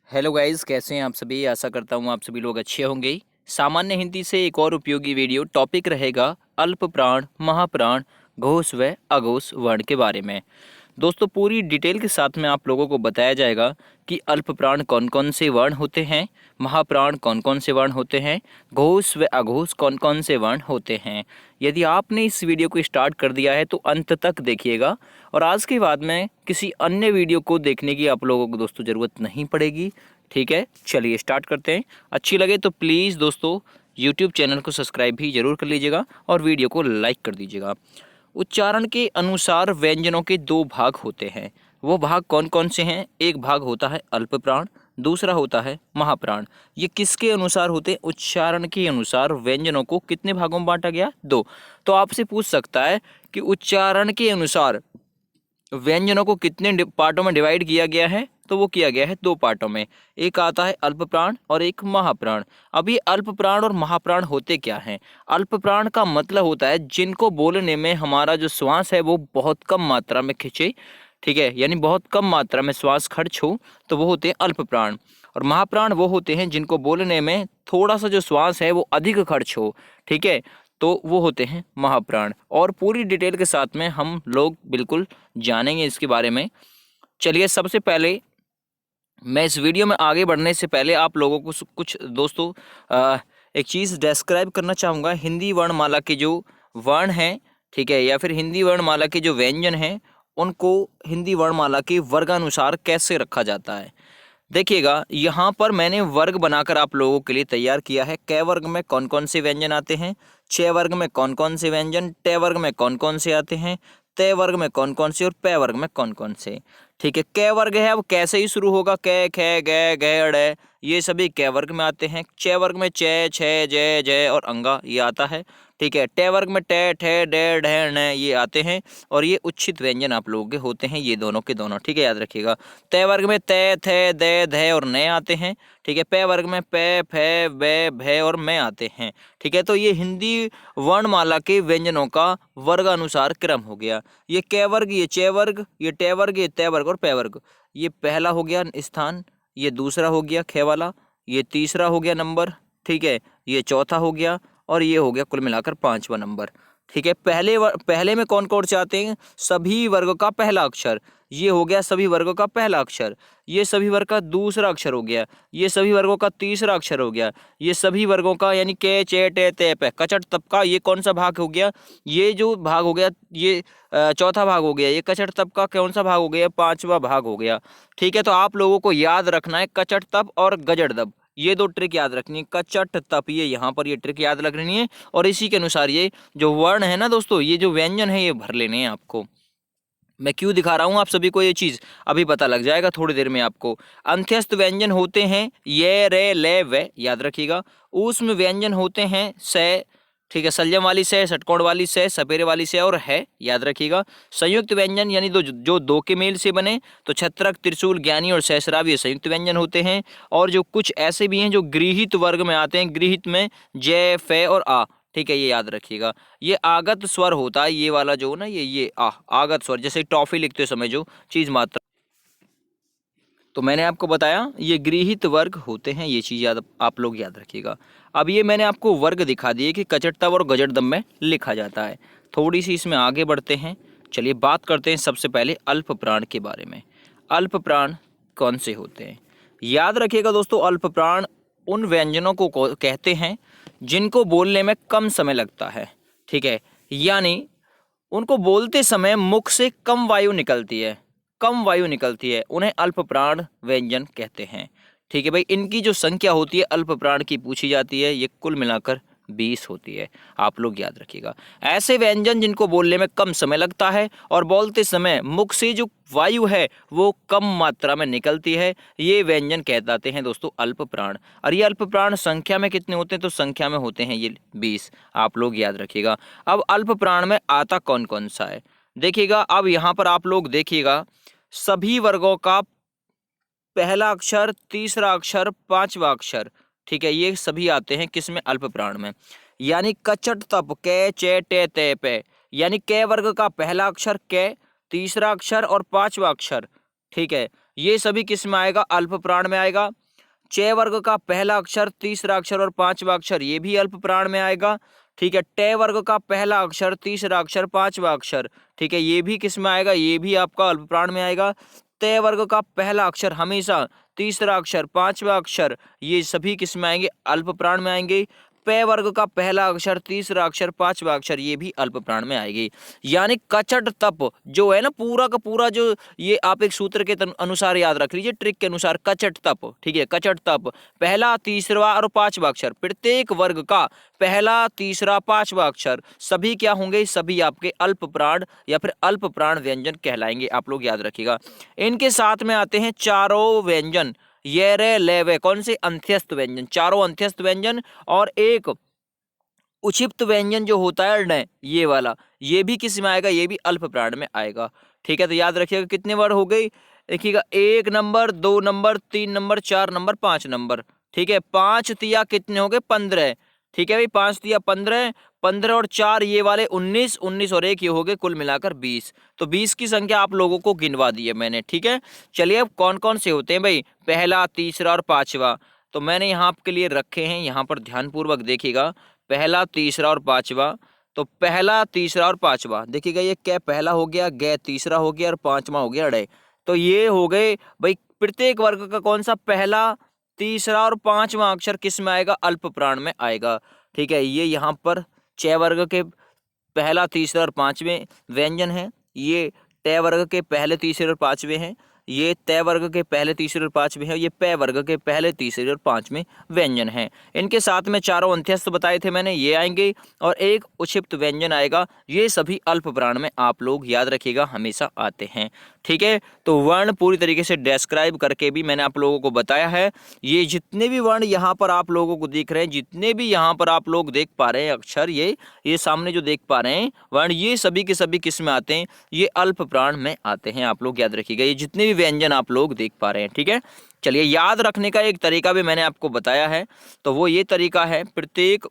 Hello guys, कैसे हैं आप सभी। आशा करता हूँ आप सभी लोग अच्छे होंगे ही। सामान्य हिंदी से एक और उपयोगी वीडियो टॉपिक रहेगा अल्प प्राण, महाप्राण, घोष व अघोष वर्ण के बारे में। दोस्तों, पूरी डिटेल के साथ में आप लोगों को बताया जाएगा कि अल्प प्राण कौन कौन से वर्ण होते हैं, महाप्राण कौन कौन से वर्ण होते हैं, घोष व अघोष कौन कौन से वर्ण होते हैं। यदि आपने इस वीडियो को स्टार्ट कर दिया है तो अंत तक देखिएगा, और आज के बाद में किसी अन्य वीडियो को देखने की आप लोगों को दोस्तों ज़रूरत नहीं पड़ेगी। ठीक है, चलिए स्टार्ट करते हैं। अच्छी लगे तो प्लीज़ दोस्तों यूट्यूब चैनल को सब्सक्राइब भी जरूर कर लीजिएगा और वीडियो को लाइक कर दीजिएगा। उच्चारण के अनुसार व्यंजनों के दो भाग होते हैं। वो भाग कौन कौन से हैं? एक भाग होता है अल्प प्राण, दूसरा होता है महाप्राण। ये किसके अनुसार होते हैं? उच्चारण के अनुसार व्यंजनों को कितने भागों में बांटा गया? दो। तो आपसे पूछ सकता है कि उच्चारण के अनुसार व्यंजनों को कितने पार्टों में डिवाइड किया गया है? तो वो किया गया है दो पार्टों में। एक आता है अल्प प्राण और एक महाप्राण। अब ये अल्प प्राण और महाप्राण होते क्या हैं? अल्प प्राण का मतलब होता है जिनको बोलने में हमारा जो श्वास है वो बहुत कम मात्रा में खिंचे। ठीक है, यानी बहुत कम मात्रा में श्वास खर्च हो, तो वो होते हैं अल्प प्राण। और महाप्राण वो होते हैं जिनको बोलने में थोड़ा सा जो श्वास है वो अधिक खर्च हो। ठीक है, तो वो होते हैं महाप्राण। और पूरी डिटेल के साथ में हम लोग बिल्कुल जानेंगे इसके बारे में। चलिए, सबसे पहले मैं इस वीडियो में आगे बढ़ने से पहले आप लोगों को कुछ दोस्तों एक चीज़ डिस्क्राइब करना चाहूँगा। हिंदी वर्णमाला के जो वर्ण हैं, ठीक है, या फिर हिंदी वर्णमाला के जो व्यंजन हैं, उनको हिंदी वर्णमाला के वर्गानुसार कैसे रखा जाता है। देखिएगा, यहाँ पर मैंने वर्ग बनाकर आप लोगों के लिए तैयार किया है। क वर्ग में कौन कौन से व्यंजन आते हैं, छ वर्ग में कौन कौन से व्यंजन, ट वर्ग में कौन कौन से आते हैं, त वर्ग में कौन कौन से और प वर्ग में कौन कौन से। ठीक है, क वर्ग है अब कैसे ही शुरू होगा, क ख ग घ ड़, ये सभी क वर्ग में आते हैं। च वर्ग में च छ ज ज और अंगा ये आता है। ठीक है, ट वर्ग में ट ठ ड ढ ण ये आते हैं, और ये उच्छित व्यंजन आप लोगों के होते हैं, ये दोनों के दोनों। ठीक है, याद रखिएगा। त वर्ग में त थ द ध और न आते हैं। ठीक है, प वर्ग में प फ ब भ और म आते हैं। ठीक है, तो ये हिंदी वर्णमाला के व्यंजनों का वर्गानुसार क्रम हो गया। ये क वर्ग, ये च वर्ग, ये ट वर्ग, ये त वर्ग और प वर्ग। ये पहला हो गया स्थान, ये दूसरा हो गया ख वाला, ये तीसरा हो गया नंबर। ठीक है, ये चौथा हो गया, और ये हो गया कुल मिलाकर पांचवा नंबर। ठीक है, पहले में कौन कौन से आते हैं? सभी वर्गों का पहला अक्षर, ये हो गया सभी वर्गों का पहला अक्षर। ये सभी वर्ग का दूसरा अक्षर हो गया, ये सभी वर्गों का तीसरा अक्षर हो गया, ये सभी वर्गों का यानी के चे टे ते पे कचट तप का ये कौन सा भाग हो गया? ये जो भाग हो गया ये चौथा भाग हो गया। ये कचट तप का कौन सा भाग हो गया? पांचवा भाग हो गया। ठीक है, तो आप लोगों को याद रखना है कचट तप और गजड़ दब, ये दो ट्रिक याद रखनी है। कचट तप, ये यहाँ पर ये ट्रिक याद रखनी है, और इसी के अनुसार ये जो वर्ण है ना दोस्तों, ये जो व्यंजन है ये भर लेने हैं आपको। मैं क्यों दिखा रहा हूँ आप सभी को, ये चीज़ अभी पता लग जाएगा थोड़ी देर में आपको। अंत्यस्थ व्यंजन होते हैं ये रे ले वे, याद रखिएगा। ऊष्म व्यंजन होते हैं से, ठीक है, सल्यम वाली से, षटकोण वाली से, सपेरे वाली से और है, याद रखिएगा। संयुक्त व्यंजन यानी जो दो के मेल से बने, तो छत्रक, त्रिशूल, ज्ञानी और सहस्राव ये संयुक्त व्यंजन होते हैं। और जो कुछ ऐसे भी हैं जो गृहीत वर्ग में आते हैं, गृहीत में जय, फे और आ। ठीक है, ये याद रखिएगा। ये आगत स्वर होता है, ये वाला जो ना, ये आगत स्वर, जैसे टॉफी लिखते समय जो चीज मात्रा, तो मैंने आपको बताया ये गृहीत वर्ग होते हैं, ये चीज याद आप लोग याद रखिएगा। अब ये मैंने आपको वर्ग दिखा दिए कि कचटतव और गजड़दम में लिखा जाता है। थोड़ी सी इसमें आगे बढ़ते हैं। चलिए बात करते हैं सबसे पहले अल्प प्राण के बारे में। अल्प प्राण कौन से होते हैं? याद रखिएगा दोस्तों, अल्प प्राण उन व्यंजनों को कहते हैं जिनको बोलने में कम समय लगता है। ठीक है, यानी उनको बोलते समय मुख से कम वायु निकलती है, कम वायु निकलती है, उन्हें अल्प प्राण व्यंजन कहते हैं। ठीक है भाई, इनकी जो संख्या होती है अल्प प्राण की पूछी जाती है, ये कुल मिलाकर 20 होती है, आप लोग याद रखिएगा। ऐसे व्यंजन जिनको बोलने में कम समय लगता है और बोलते समय मुख से जो वायु है वो कम मात्रा में निकलती है, ये व्यंजन कहलाते हैं दोस्तों अल्प प्राण। और ये अल्प प्राण संख्या में कितने होते हैं? तो संख्या में होते हैं ये 20, आप लोग याद रखिएगा। अब अल्प प्राण में आता कौन कौन सा है देखिएगा। अब यहाँ पर आप लोग देखिएगा, सभी वर्गों का पहला अक्षर, तीसरा अक्षर, पांचवा अक्षर, ठीक है, ये सभी आते हैं किसमें? अल्प प्राण में। यानी कचट तप कै चे टे ते पे, यानी कै वर्ग का पहला अक्षर कै, तीसरा अक्षर और पांचवा अक्षर, ठीक है, ये सभी किस में आएगा? अल्प प्राण में आएगा। च वर्ग का पहला अक्षर, तीसरा अक्षर और पांचवा अक्षर ये भी अल्प प्राण में आएगा। ठीक है, ट वर्ग का पहला अक्षर, तीसरा अक्षर, पांचवा अक्षर, ठीक है, ये भी किस में आएगा? ये भी आपका अल्प प्राण में आएगा। त वर्ग का पहला अक्षर हमेशा, तीसरा अक्षर, पांचवा अक्षर, ये सभी किस में आएंगे? अल्प प्राण में आएंगे। प वर्ग का पहला अक्षर, तीसरा अक्षर, पांचवा अक्षर, ये भी अल्प प्राण में आएगी। यानी कचट तप जो है ना, पूरा का पूरा जो, ये आप एक सूत्र के अनुसार याद रख लीजिए, ट्रिक के अनुसार, कचट तप, ठीक है, कचट तप, पहला, तीसरा और पांचवा अक्षर, प्रत्येक वर्ग का पहला, तीसरा, पांचवा अक्षर सभी क्या होंगे? सभी आपके अल्प प्राण या फिर अल्प प्राण व्यंजन कहलाएंगे, आप लोग याद रखिएगा। इनके साथ में आते हैं चारों व्यंजन, ये रे ले वे, कौन से? अंत्यस्थ व्यंजन, चारों अंत्यस्थ व्यंजन, और एक उक्षिप्त व्यंजन जो होता है न, ये वाला, ये भी किस में आएगा? ये भी अल्प प्राण में आएगा। ठीक है, तो याद रखिएगा कितने वर्ड हो गए? देखिएगा, 1 number, 2 number, 3 number, 4 number, 5 number. ठीक है, 5 तिया कितने हो गए? 15। ठीक है भाई, 5 तिया 15, 15 और 4 ये वाले 19, 19 और 1 ये हो गए कुल मिलाकर 20। तो 20 की संख्या आप लोगों को गिनवा दी है मैंने। ठीक है, चलिए अब कौन कौन से होते हैं भाई? पहला, तीसरा और पांचवा, तो मैंने यहाँ आपके लिए रखे हैं, यहाँ पर ध्यानपूर्वक देखिएगा। पहला, तीसरा और पांचवा, तो पहला, तीसरा और पांचवा देखिएगा, ये क्या? पहला हो गया, ग तीसरा हो गया और पांचवा हो गया ड़। तो ये हो गए भाई प्रत्येक वर्ग का कौन सा? पहला, तीसरा और पांचवा अक्षर किस में आएगा? अल्प प्राण में आएगा। ठीक है, ये यहाँ पर च वर्ग के पहला, तीसरा और पांचवें व्यंजन है, ये ट वर्ग के पहले, तीसरे और पांचवें हैं, ये त वर्ग के पहले, तीसरे और पांचवें हैं, ये प वर्ग के पहले, तीसरे और पांचवें व्यंजन हैं। इनके साथ में चारों अंत्यस्थ बताए थे मैंने, ये आएंगे, और एक उक्षिप्त व्यंजन आएगा। ये सभी अल्प प्राण में आप लोग याद रखिएगा हमेशा आते हैं। ठीक है, तो वर्ण पूरी तरीके से डिस्क्राइब करके भी मैंने आप लोगों को बताया है। ये जितने भी वर्ण यहाँ पर आप लोगों को दिख रहे हैं, जितने भी यहाँ पर आप लोग देख पा रहे हैं अक्षर, ये सामने जो देख पा रहे हैं वर्ण, ये सभी के सभी किस में आते हैं? ये अल्प प्राण में आते हैं। आप लोग याद रखिएगा, ये जितने भी व्यंजन आप लोग देख पा रहे हैं। ठीक है, चलिए, याद रखने का एक तरीका भी मैंने आपको बताया है, तो वो ये तरीका है, प्रत्येक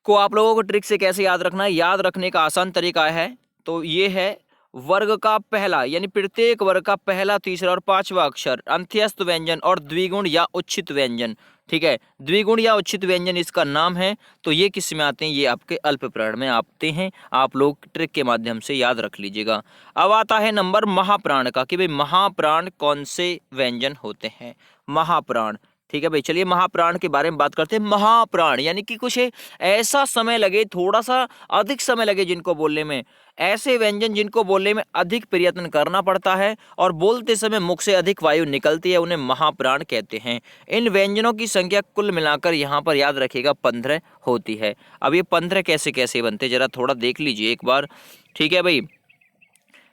को आप लोगों को ट्रिक से कैसे याद रखना है। याद रखने का आसान तरीका है, तो ये है, वर्ग का पहला, यानी प्रत्येक वर्ग का पहला, तीसरा और पांचवा अक्षर अंत्यस्थ व्यंजन और द्विगुण या उच्छित व्यंजन। ठीक है, द्विगुण या उच्छित व्यंजन इसका नाम है। तो ये किस में आते हैं? ये आपके अल्प प्राण में आते हैं। आप लोग ट्रिक के माध्यम से याद रख लीजिएगा। अब आता है नंबर महाप्राण का, कि भाई महाप्राण कौन से व्यंजन होते हैं? महाप्राण, ठीक है भाई, चलिए महाप्राण के बारे में बात करते हैं। महाप्राण यानी कि कुछ ऐसा समय लगे, थोड़ा सा अधिक समय लगे जिनको बोलने में, ऐसे व्यंजन जिनको बोलने में अधिक प्रयत्न करना पड़ता है और बोलते समय मुख से अधिक वायु निकलती है, उन्हें महाप्राण कहते हैं। इन व्यंजनों की संख्या कुल मिलाकर यहाँ पर याद रखिएगा 15 होती है। अब ये 15 कैसे कैसे बनते, जरा थोड़ा देख लीजिए एक बार। ठीक है भाई,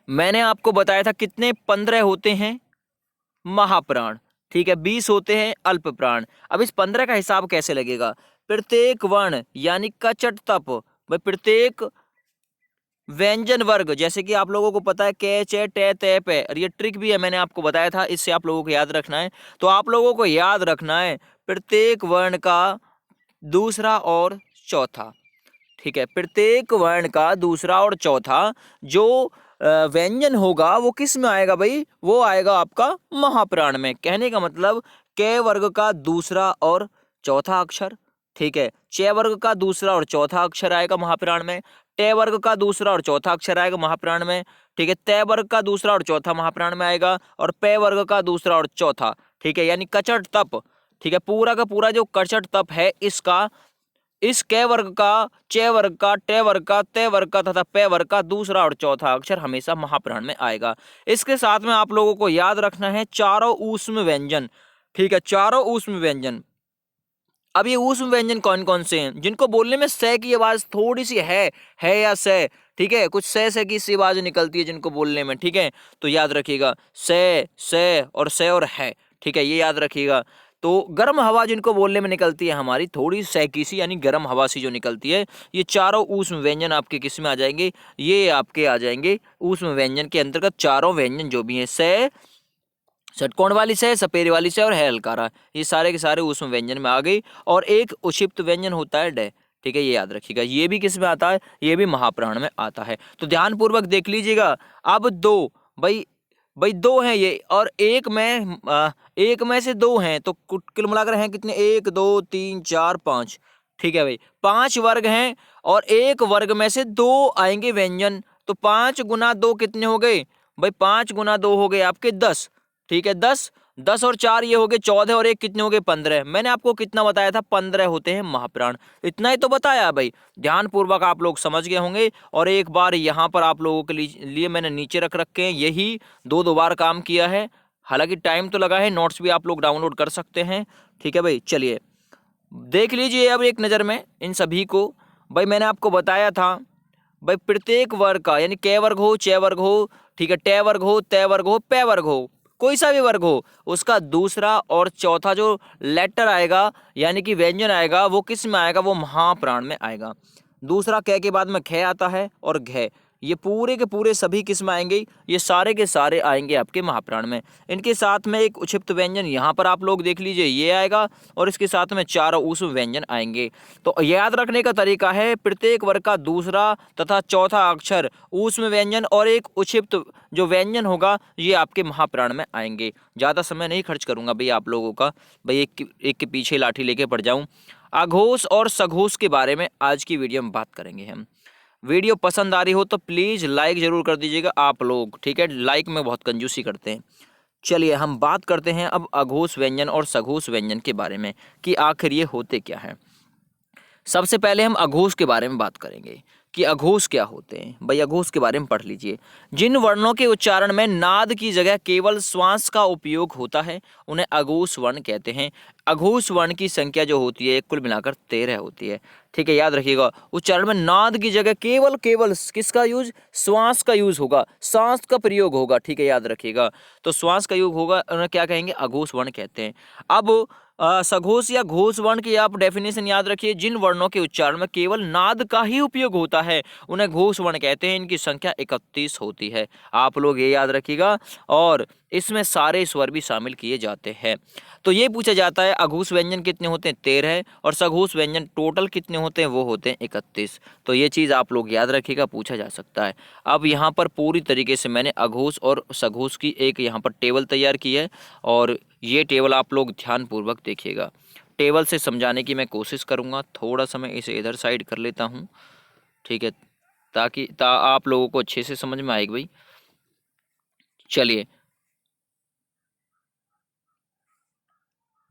मैंने आपको बताया था कितने? 15 होते हैं महाप्राण। ठीक है, 20 होते हैं अल्प प्राण। अब इस 15 का हिसाब कैसे लगेगा? प्रत्येक वर्ण यानी कचट तप, भाई प्रत्येक व्यंजन वर्ग, जैसे कि आप लोगों को पता है क च ट त प, और ये ट्रिक भी है, मैंने आपको बताया था, इससे आप लोगों को याद रखना है। तो आप लोगों को याद रखना है प्रत्येक वर्ण का दूसरा और चौथा। ठीक है, प्रत्येक वर्ण का दूसरा और चौथा जो व्यंजन होगा वो किस में आएगा भाई? वो आएगा आपका महाप्राण में। कहने का मतलब क वर्ग का दूसरा और चौथा अक्षर, ठीक है, च वर्ग का दूसरा और चौथा अक्षर आएगा महाप्राण में, ट वर्ग का दूसरा और चौथा अक्षर आएगा महाप्राण में, ठीक है, त वर्ग का दूसरा और चौथा महाप्राण में आएगा, और प वर्ग का दूसरा और चौथा। ठीक है, यानी कचट तप, ठीक है, पूरा का पूरा जो कचट तप है इसका, इस क वर्ग का, च वर्ग का, ट वर्ग का, त वर्ग का तथा प वर्ग का दूसरा और चौथा अक्षर हमेशा महाप्राण में आएगा। इसके साथ में आप लोगों को याद रखना है चारों ऊष्म व्यंजन। ठीक है, चारों ऊष्म व्यंजन। अब ये ऊष्म व्यंजन कौन कौन से हैं? जिनको बोलने में स की आवाज थोड़ी सी है या स, ठीक है, कुछ स की सी आवाज निकलती है जिनको बोलने में। ठीक है, तो याद रखिएगा स और है। ठीक है, ये याद रखिएगा। तो गर्म हवा जिनको बोलने में निकलती है हमारी थोड़ी सैकी सी, यानी गर्म हवा सी जो निकलती है, ये चारों ऊष्म व्यंजन आपके किस में आ जाएंगे? ये आपके आ जाएंगे ऊष्म व्यंजन के अंतर्गत। चारों व्यंजन जो भी हैं, स, षटकोण वाली से, सपेरे वाली से और है हलकारा, ये सारे के सारे ऊष्म व्यंजन में आ गई। और एक उक्षिप्त व्यंजन होता है ड। ठीक है, ये याद रखिएगा, ये भी किस में आता है? ये भी महाप्राण में आता है। तो ध्यान पूर्वक देख लीजिएगा। अब दो भाई भाई दो हैं ये, और एक में से दो हैं, तो कुल मिलाकर हैं कितने, 1 2 3 4 5। ठीक है भाई, 5 वर्ग हैं और एक वर्ग में से दो आएंगे व्यंजन, तो 5 × 2 कितने हो गए भाई, 5 × 2 हो गए आपके 10। ठीक है, 10, 10 और 4 ये हो गए 14, और एक कितने हो गए 15। मैंने आपको कितना बताया था, 15 होते हैं महाप्राण, इतना ही तो बताया भाई। ध्यान पूर्वक आप लोग समझ गए होंगे। और एक बार यहाँ पर आप लोगों के लिए मैंने नीचे रख रखे हैं, यही दो बार काम किया है, हालांकि टाइम तो लगा है, नोट्स भी आप लोग डाउनलोड कर सकते हैं। ठीक है भाई, चलिए देख लीजिए अब एक नज़र में इन सभी को। भाई मैंने आपको बताया था भाई, प्रत्येक वर्ग का, यानी क वर्ग हो, च वर्ग हो, ठीक है, ट वर्ग हो, त वर्ग हो, प वर्ग हो, कोई सा भी वर्ग हो, उसका दूसरा और चौथा जो लेटर आएगा यानी कि व्यंजन आएगा, वो किस में आएगा, वो महाप्राण में आएगा। दूसरा क के बाद में ख आता है और घ, ये पूरे के पूरे सभी किस में आएंगे, ये सारे के सारे आएंगे आपके महाप्राण में। इनके साथ में एक उक्षिप्त व्यंजन यहाँ पर आप लोग देख लीजिए, ये आएगा, और इसके साथ में 4 उस व्यंजन आएंगे। तो याद रखने का तरीका है, प्रत्येक वर्ग का दूसरा तथा चौथा अक्षर ऊष्म व्यंजन और एक उक्षिप्त जो व्यंजन होगा, ये आपके महाप्राण में आएंगे। ज़्यादा समय नहीं खर्च करूंगा भाई आप लोगों का, भाई एक के पीछे लाठी लेके पड़ जाऊं। अघोष और सघोष के बारे में आज की वीडियो में बात करेंगे हम। वीडियो पसंद आ रही हो तो प्लीज़ लाइक ज़रूर कर दीजिएगा आप लोग, ठीक है, लाइक में बहुत कंजूसी करते हैं। चलिए हम बात करते हैं अब अघोष व्यंजन और सघोष व्यंजन के बारे में कि आखिर ये होते क्या हैं। सबसे पहले हम अघोष के बारे में बात करेंगे कि अघोष क्या होते हैं। भाई अघोष के बारे में पढ़ लीजिए। जिन वर्णों के उच्चारण में नाद की जगह केवल श्वास का उपयोग होता है, उन्हें अघोष वर्ण कहते हैं। अघोष वर्ण की संख्या जो होती है कुल मिलाकर 13 होती है। ठीक है, याद रखिएगा, उच्चारण में नाद की जगह केवल केवल किसका यूज, श्वास का यूज होगा, सांस का प्रयोग होगा। ठीक है, याद रखिएगा, तो श्वास का योग होगा, उन्हें क्या कहेंगे, अघोष वर्ण कहते हैं। अब सघोष या घोष वर्ण की आप डेफिनेशन याद रखिए। जिन वर्णों के उच्चारण में केवल नाद का ही उपयोग होता है, उन्हें घोष वर्ण कहते हैं। इनकी संख्या 31 होती है, आप लोग ये याद रखिएगा, और इसमें सारे स्वर भी शामिल किए जाते हैं। तो ये पूछा जाता है अघोष व्यंजन कितने होते हैं, 13, और सघोष व्यंजन टोटल कितने होते हैं, वो होते हैं 31। तो ये चीज़ आप लोग याद रखिएगा, पूछा जा सकता है। अब यहाँ पर पूरी तरीके से मैंने अघोष और सघोष की एक यहाँ पर टेबल तैयार की है, और ये टेबल आप लोग ध्यानपूर्वक देखिएगा। टेबल से समझाने की मैं कोशिश करूँगा, थोड़ा सा मैं इसे इधर साइड कर लेता हूँ, ठीक है, ताकि आप लोगों को अच्छे से समझ में आएगी भाई। चलिए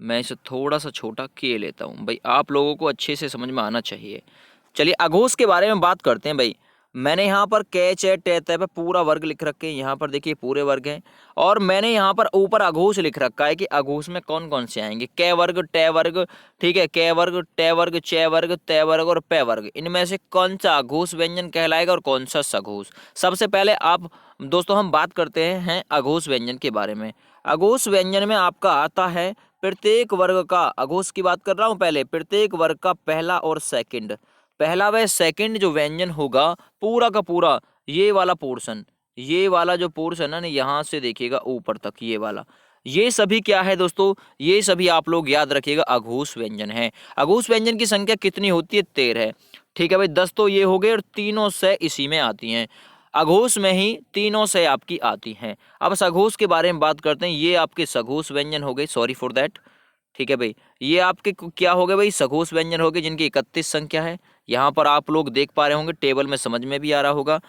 मैं इसे थोड़ा सा छोटा किए लेता हूँ भाई, आप लोगों को अच्छे से समझ में आना चाहिए। चलिए अघोष के बारे में बात करते हैं भाई। मैंने यहाँ पर कै चे टे ते पे पूरा वर्ग लिख रखे हैं, यहाँ पर देखिए पूरे वर्ग हैं, और मैंने यहाँ पर ऊपर अघोष लिख रखा है कि अघोष में कौन कौन से आएंगे, कै वर्ग, टे वर्ग, ठीक है, कै वर्ग, टे वर्ग, चे वर्ग, ते वर्ग और पे वर्ग, इनमें से कौन सा अघोष व्यंजन कहलाएगा और कौन सा सघोष। सबसे पहले आप दोस्तों हम बात करते हैं अघोष व्यंजन के बारे में। अघोष व्यंजन में आपका आता है प्रत्येक वर्ग का, अघोष की बात कर रहा हूँ पहले, प्रत्येक वर्ग का पहला और सेकंड, पहला व सेकंड जो व्यंजन होगा पूरा का पूरा, ये वाला पोर्शन, ये वाला जो पोर्शन है ना, यहाँ से देखिएगा ऊपर तक ये वाला, ये सभी क्या है दोस्तों, ये सभी आप लोग याद रखिएगा अघोष व्यंजन है। अघोष व्यंजन की संख्या कितनी होती है, 13। ठीक है भाई, 10 तो ये हो गए और तीनों से इसी में आती हैं, अघोष में ही तीनों से आपकी आती हैं। अब सघोष के बारे में बात करते हैं, ये आपके सघोष व्यंजन हो गए, सॉरी फॉर दैट। ठीक है भाई, ये आपके क्या हो गए भाई, सघोष व्यंजन हो गए जिनकी 31 संख्या है। यहाँ पर आप लोग देख पा रहे होंगे, टेबल में समझ में भी आ रहा होगा।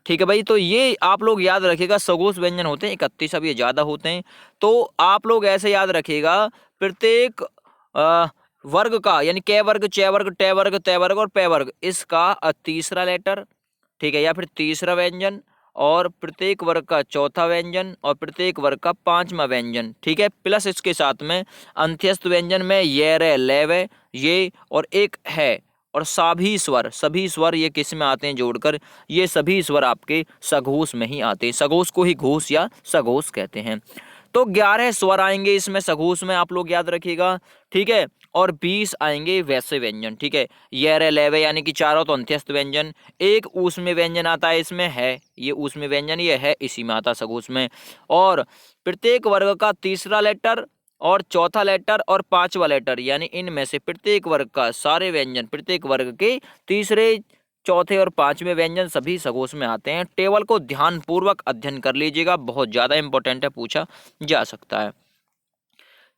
ठीक है भाई, तो ये आप लोग याद रखिएगा, सघोष व्यंजन होते हैं 31, अब ये ज़्यादा होते हैं, तो आप लोग ऐसे याद रखिएगा, प्रत्येक वर्ग का, यानी कै वर्ग, चे वर्ग, टे वर्ग, ते वर्ग और पे वर्ग, इसका तीसरा लेटर, ठीक है, या फिर तीसरा व्यंजन, और प्रत्येक वर्ग का चौथा व्यंजन, और प्रत्येक वर्ग का पांचवा व्यंजन, ठीक है, प्लस इसके साथ में अंत्यस्थ व्यंजन में ये रे ले वे ये, और एक है, और सभी स्वर ये किस में आते हैं जोड़कर, ये सभी स्वर आपके सघोष में ही आते हैं, सघोष को ही घोष या सघोष कहते हैं। तो 11 स्वर आएंगे इसमें सघोष में, आप लोग याद रखिएगा, ठीक है, और 20 आएंगे वैसे व्यंजन, ठीक है, ये रे लेवे यानी कि चारों तो अंत्यस्थ व्यंजन, एक ऊष्म व्यंजन आता है इसमें, है ये ऊष्म व्यंजन, ये है इसी में आता सघोष में, और प्रत्येक वर्ग का तीसरा लेटर और चौथा लेटर और पांचवा लेटर, यानी इनमें से प्रत्येक वर्ग का सारे व्यंजन, प्रत्येक वर्ग के तीसरे, चौथे और पांचवें व्यंजन सभी सगोश में आते हैं। टेबल को ध्यानपूर्वक अध्ययन कर लीजिएगा, बहुत ज़्यादा इंपॉर्टेंट है, पूछा जा सकता है।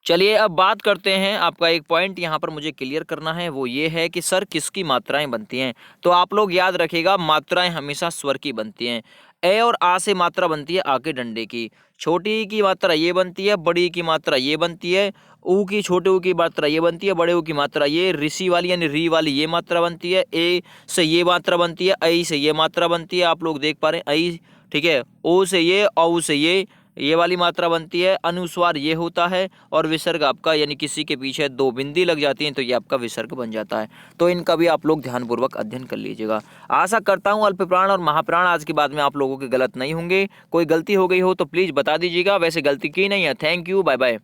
चलिए अब बात करते हैं, आपका एक पॉइंट यहाँ पर मुझे क्लियर करना है, वो ये है कि सर किसकी मात्राएं बनती हैं। तो आप लोग याद रखिएगा, मात्राएं हमेशा स्वर की बनती हैं। ए और आ से मात्रा बनती है आ के डंडे की। छोटी की मात्रा ये बनती है, बड़ी की मात्रा ये बनती है। ऊ की, छोटे ऊ की मात्रा ये बनती है, बड़े ऊ की मात्रा ये, ऋषि वाली यानी री वाली ये मात्रा बनती है। ए से ये मात्रा बनती है, ऐ से ये मात्रा बनती है, आप लोग देख पा रहे हैं ऐ, ठीक है। ओ से ये, औ से ये वाली मात्रा बनती है। अनुस्वार ये होता है, और विसर्ग आपका यानी किसी के पीछे दो बिंदी लग जाती हैं तो ये आपका विसर्ग बन जाता है। तो इनका भी आप लोग ध्यानपूर्वक अध्ययन कर लीजिएगा। आशा करता हूँ अल्प प्राण और महाप्राण आज के बाद में आप लोगों के गलत नहीं होंगे। कोई गलती हो गई हो तो प्लीज़ बता दीजिएगा, वैसे गलती की नहीं है। Thank you, bye bye.